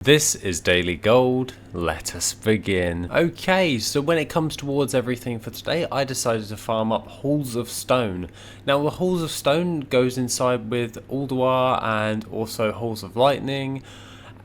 This is Daily Gold, let us begin. Okay, so when it comes towards everything for today, I decided to farm up Halls of Stone. Now the Halls of Stone goes inside with Ulduar and also Halls of Lightning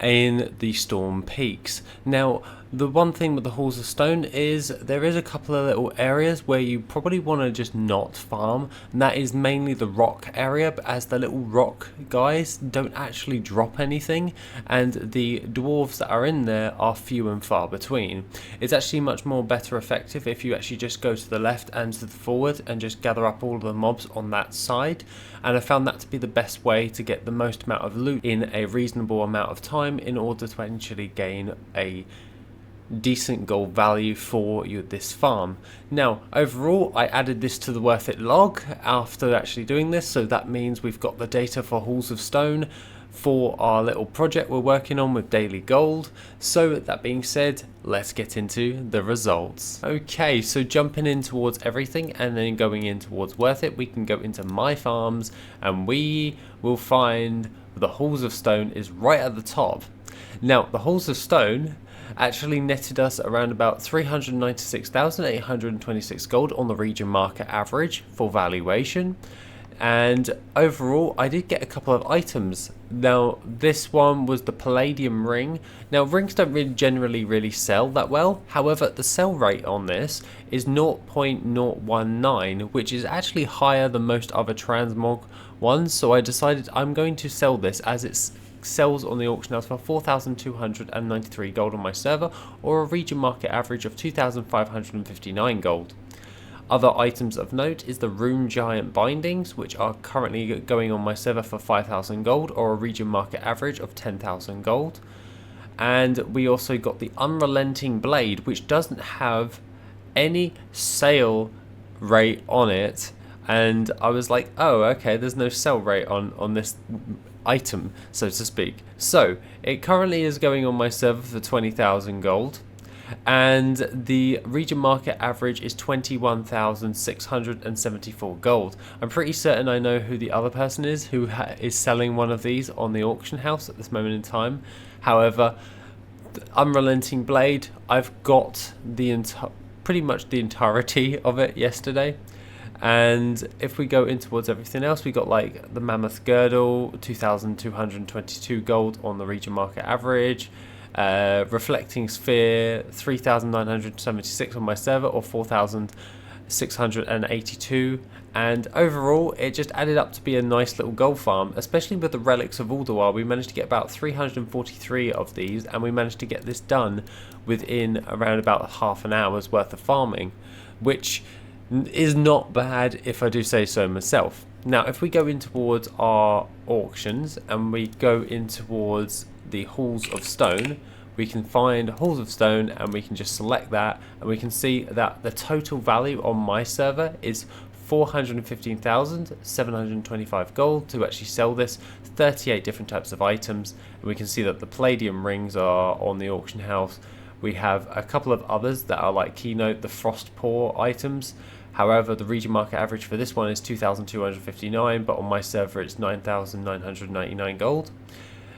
in the Storm Peaks. Now the one thing with the Halls of Stone is there is a couple of little areas where you probably want to just not farm, and that is mainly the rock area, but as the little rock guys don't actually drop anything and the dwarves that are in there are few and far between. It's actually much more better effective if you actually just go to the left and to the forward and just gather up all of the mobs on that side, and I found that to be the best way to get the most amount of loot in a reasonable amount of time in order to actually gain a decent gold value for this farm. Now overall I added this to the worth it log after actually doing this, so that means we've got the data for Halls of Stone for our little project we're working on with Daily Gold. So that being said, let's get into the results. Okay, so jumping in towards everything and then going in towards worth it, we can go into my farms and we will find the Halls of Stone is right at the top. Now the Halls of Stone actually netted us around about 396,826 gold on the region market average for valuation, and overall I did get a couple of items. Now this one was the palladium ring. Now rings don't really generally sell that well, however the sell rate on this is 0.019, which is actually higher than most other transmog ones, so I decided I'm going to sell this as it's sells on the auction house for 4,293 gold on my server, or a region market average of 2,559 gold. Other items of note is the rune giant bindings, which are currently going on my server for 5,000 gold, or a region market average of 10,000 gold. And we also got the unrelenting blade, which doesn't have any sale rate on it, and I was like, oh okay, there's no sell rate on this item, so to speak. So it currently is going on my server for 20,000 gold, and the region market average is 21,674 gold. I'm pretty certain I know who the other person is who is selling one of these on the auction house at this moment in time. However, the unrelenting blade, I've got the pretty much the entirety of it yesterday. And if we go in towards everything else, we got like the mammoth girdle, 2,222 gold on the region market average, reflecting sphere, 3,976 on my server, or 4,682, and overall it just added up to be a nice little gold farm, especially with the relics of Ulduar. We managed to get about 343 of these, and we managed to get this done within around about half an hour's worth of farming, which is not bad if I do say so myself. Now if we go in towards our auctions and we go in towards the Halls of Stone, we can find Halls of Stone and we can just select that, and we can see that the total value on my server is 415,725 gold to actually sell this 38 different types of items. And we can see that the palladium rings are on the auction house. We have a couple of others that are like Keynote, the Frost Pour items. However, the region market average for this one is 2,259, but on my server it's 9,999 gold.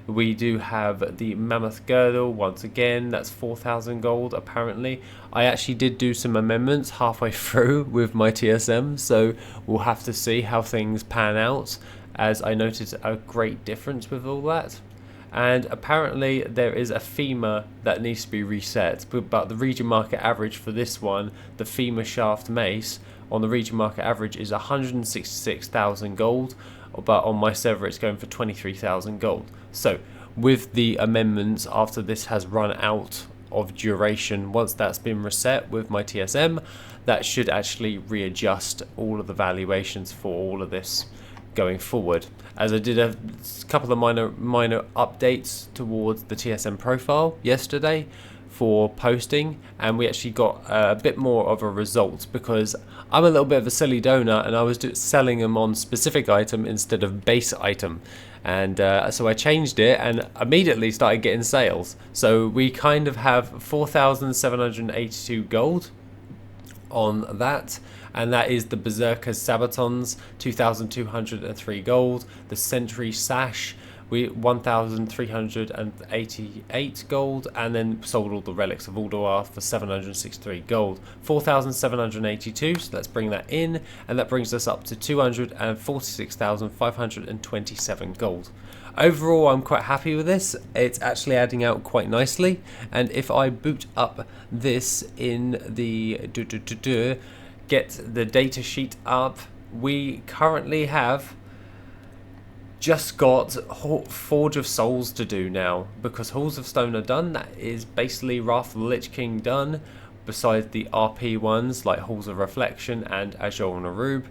We do have the mammoth girdle, once again, that's 4,000 gold apparently. I actually did do some amendments halfway through with my TSM, so we'll have to see how things pan out, as I noticed a great difference with all that. And apparently there is a femur that needs to be reset, but the region market average for this one, the femur shaft mace, on the region market average is 166,000 gold, but on my server it's going for 23,000 gold. So with the amendments, after this has run out of duration, once that's been reset with my TSM, that should actually readjust all of the valuations for all of this going forward, as I did a couple of minor updates towards the TSM profile yesterday for posting, and we actually got a bit more of a result because I'm a little bit of a silly donut and I was selling them on specific item instead of base item, and so I changed it and immediately started getting sales. So we kind of have 4,782 gold on that, and that is the Berserker Sabatons, 2,203 gold, the Sentry Sash we 1,388 gold, and then sold all the relics of Ulduar for 763 gold. 4,782, so let's bring that in, and that brings us up to 246,527 gold. Overall, I'm quite happy with this. It's actually adding out quite nicely, and if I boot up this in the get the data sheet up, we currently have just got Forge of Souls to do now, because Halls of Stone are done. That is basically Wrath of the Lich King done, besides the RP ones like Halls of Reflection and 𝐆𝐀𝐿𝐝.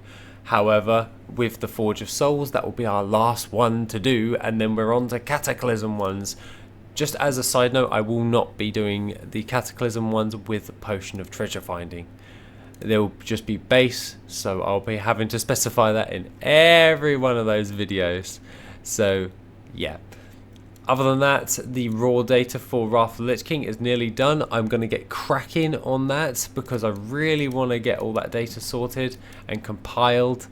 However, with the Forge of Souls, that will be our last one to do, and then we're on to Cataclysm ones. Just as a side note, I will not be doing the Cataclysm ones with the Potion of Treasure Finding. They'll just be base, so I'll be having to specify that in every one of those videos. So, yeah. Other than that, the raw data for Wrath of the Lich King is nearly done. I'm going to get cracking on that because I really want to get all that data sorted and compiled,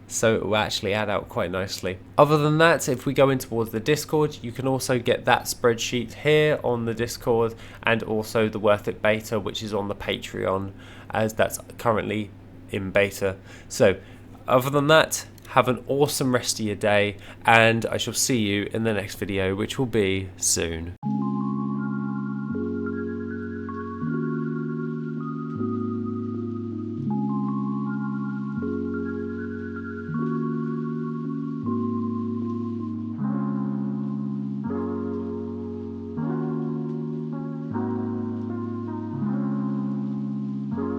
so it will actually add out quite nicely. Other than that, if we go in towards the Discord, you can also get that spreadsheet here on the Discord, and also the Worth It beta, which is on the Patreon, as that's currently in beta. So other than that, have an awesome rest of your day, and I shall see you in the next video, which will be soon.